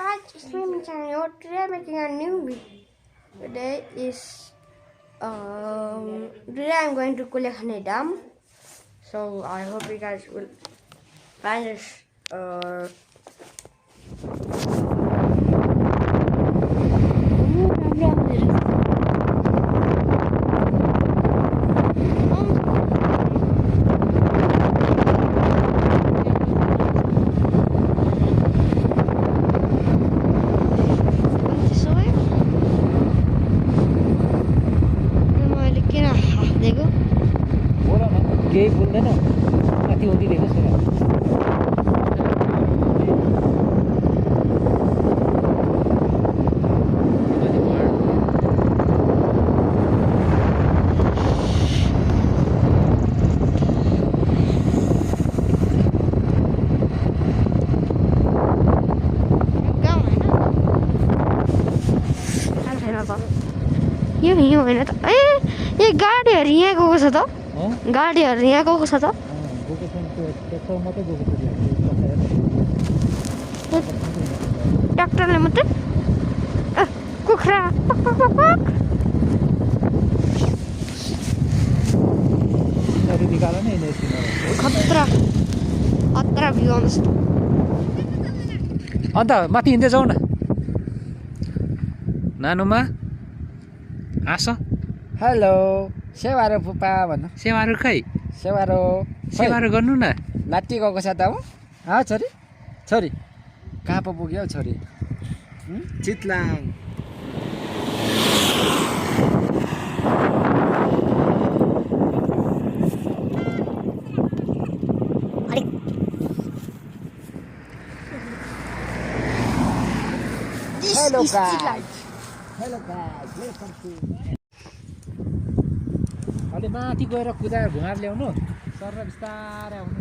guys, it's me Channel. Today I'm making a new video. Today is today I'm going to Kulekhane Dam. So I hope you guys will find this केही बोल्दैन माथि उभिदिएको छ यो होइन त ए गाडीहरू यहाँ गएको छ त गाडीहरू यहाँ गएको छ त ट्र्याक्टरले मात्रै कुखुरा खतरा खतरा भ्यू आउनुहोस् अन्त माथि हिँड्दै जाउँ न नानुमा हाँस हेलो सेवारो फुपा भन्नु सेवारो खै सेवारो गर्नु न लाटी गएको छ त हो छोरी छोरी कहाँ पो पुग्यो हौ छोरी Chitlang hello guys welcome to अलि माथि गएर कुदाएर घुमाएर ल्याउनु सर बिस्तारै आउनु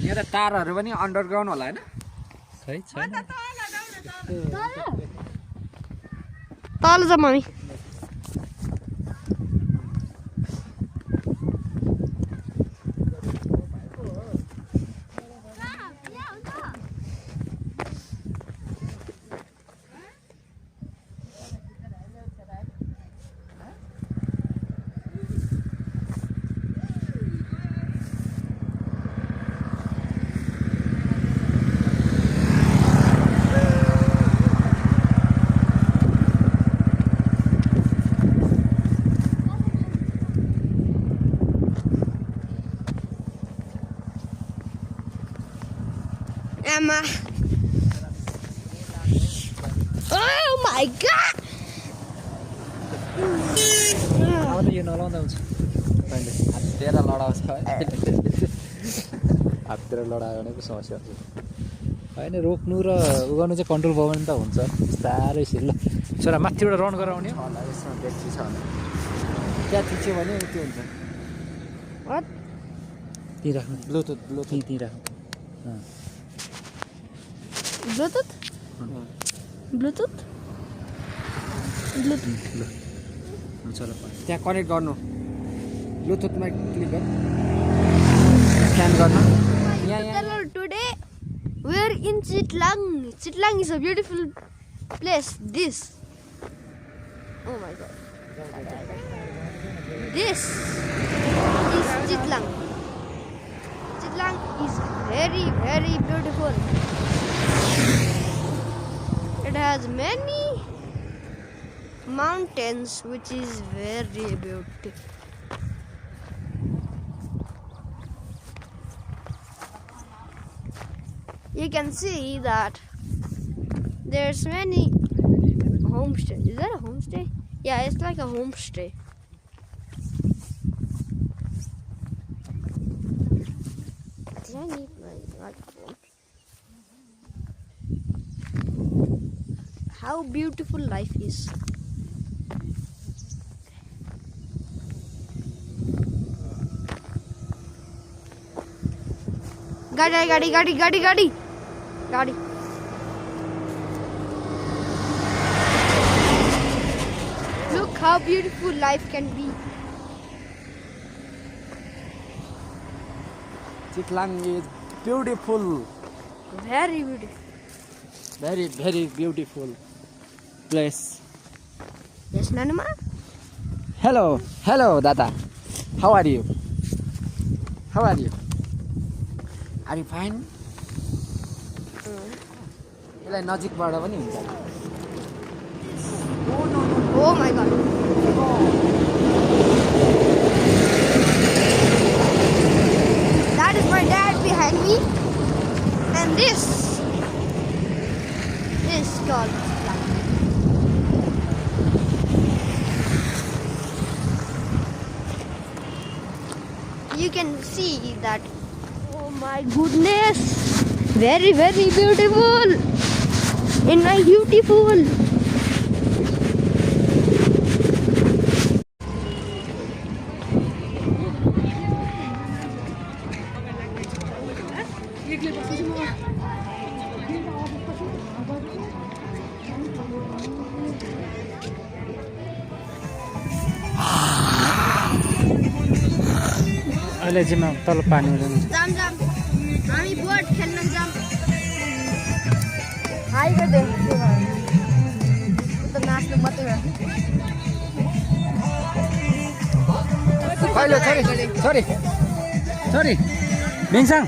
यहाँ त तारहरू पनि अन्डरग्राउन्ड होला हैन खै छैन तल जा mummy Emma. Oh my god! अब त यो नलाउँदा हुन्छ तैँले हाततिर लडाउँछ हाततिर लडायो भने पो समस्या हुन्छ होइन रोक्नु र उ गर्नु चाहिँ कन्ट्रोल भयो भने त हुन्छ बिस्तारै ल छोरा माथिबाट रन गराउने होला यसमा ब्याट्री छ भने त्यहाँ थिच्यो भने त्यो हुन्छ What? त्यहीँ राख्नु ब्लुटुथ त्यहीँ राख्नु Bluetooth? Bluetooth? Bluetooth. ल हुन्छ ल त्यहाँ कनेक्ट गर्नु ब्लुटुथमा क्लिक गर्नु स्क्यान गर्नु Hello, today we are in Chitlang. Chitlang is a beautiful place. This. Oh my god. This is Chitlang. Chitlang is very, very beautiful. It has many mountains, which is very beautiful. You can see that there's many homestays. Is that a homestay? Yeah, it's like a homestay. Did I need my microphone? How beautiful life is. Gadi. Look how how beautiful life can be. Chitlang is beautiful. Very beautiful. Very, very beautiful place. Yes, Nanuma? Hello, hello, Dada. How are you? How are you? Are you fine? यसलाई नजिकबाट पनि हुन्छ Oh my god. That is my dad behind me. And this is called Chitlang. You can see that. Oh my goodness. Very, very beautiful. In my beautiful. अहिले जिम्मा तल पानी हुँदैन जाम जाम हामी बोट खेल्न जाम हाई गर्दै त नाच्नु मात्रै कहिले छोरी छोरी मिङसाङ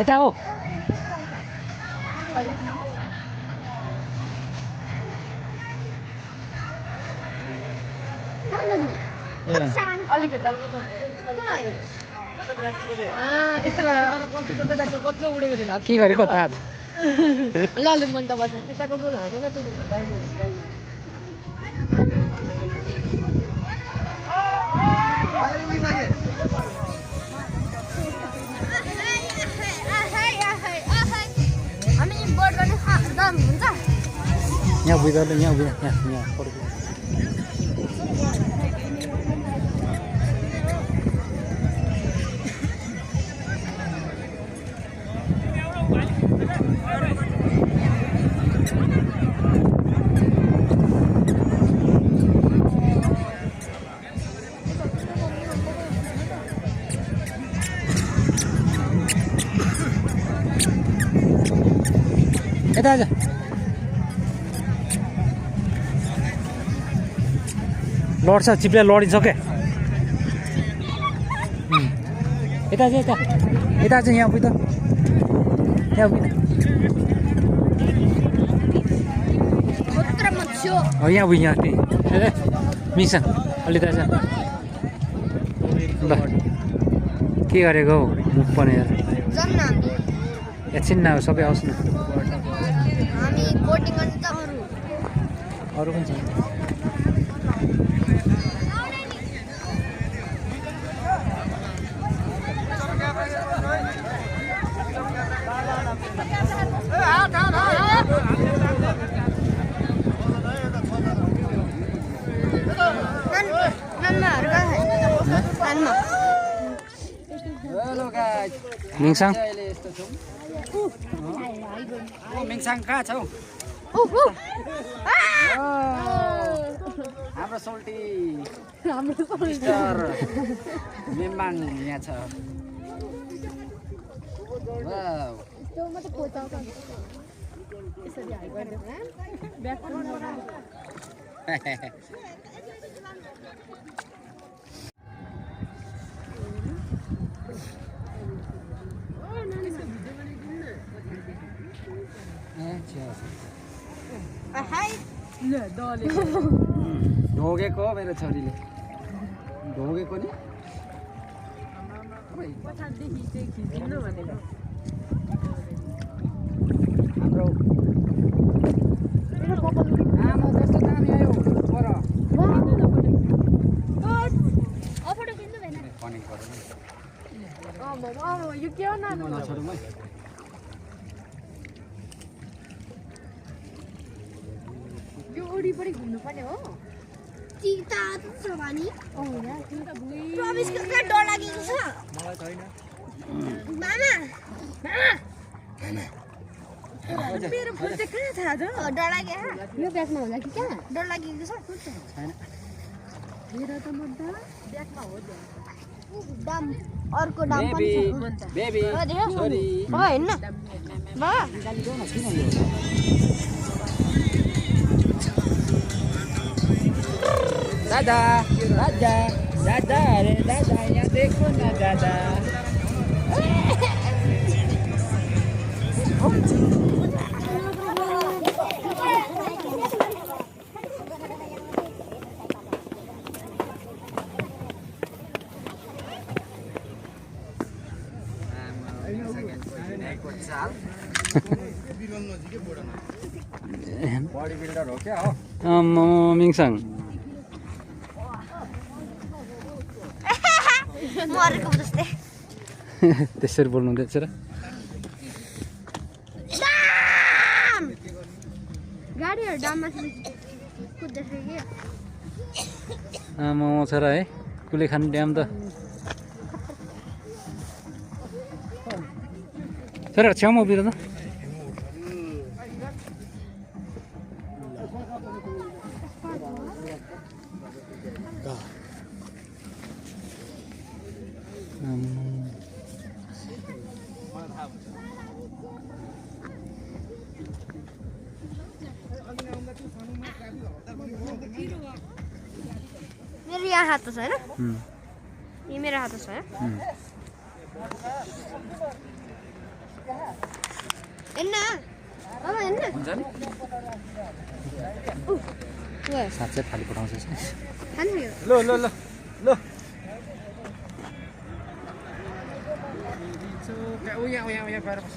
यता हो के गरेको त हामी बोट गर्ने जाम हुन्छ यहाँ बुझ्दा यहाँ बुझ यहाँ पढ्नु यता आजा लड्छ चिप्ले लडिसके यता चाहिँ यता चाहिँ यहाँ बुझ्दा यहाँ बुझ्दा यहाँ बुझ यहाँ त्यही मिसा अलि त ल के गरेको हौ मुख पनि यार एकछिन न सबै आउँछ न हामी बोटिङ गर्न त अरू पनि छ मिङसाङ मिङसाङ कहाँ छौ हाम्रो सोल्टी मिस्टर मेम्बाङ यहाँ छ ढोगेको मेरो छोरीले ढोगेको नि हाम्रो आमा जस्तो दामी आयो पर यो के हो नानु यो वरिपरि घुम्नु पर्ने हो चिता छ भनी प्रवेश गर्न डर लागेको छ मलाई छैन मामा मेरो फोन चाहिँ कहाँ छ आज डर लाग्यो यो ब्यागमा होला कि कहाँ डर लागेको छ छैन मेरो त म त ब्यागमा हो दाम अर्को दाम पनि छ बेबी सरी हो हैन बा दादा दादा दादा अरे दादा यहाँ देखो ना दादा बॉडी बिल्डर हो क्या हो मिङसाङ मरेको जस्तै त्यसरी बोल्नु हुँदैछ र गाडीहरु डाममा कुद्दैछ के आमा छ र है कुलेखान ड्याम त सर छेउमा उभिएर त मेरो यहाँ हात छ हैन यो मेरो हात छ हैन हैन बाबा हैन हुन्छ नि साँच्चै फाली पठाउँछ खानु यो लो लो लो लो उया उया उया बाहिर बस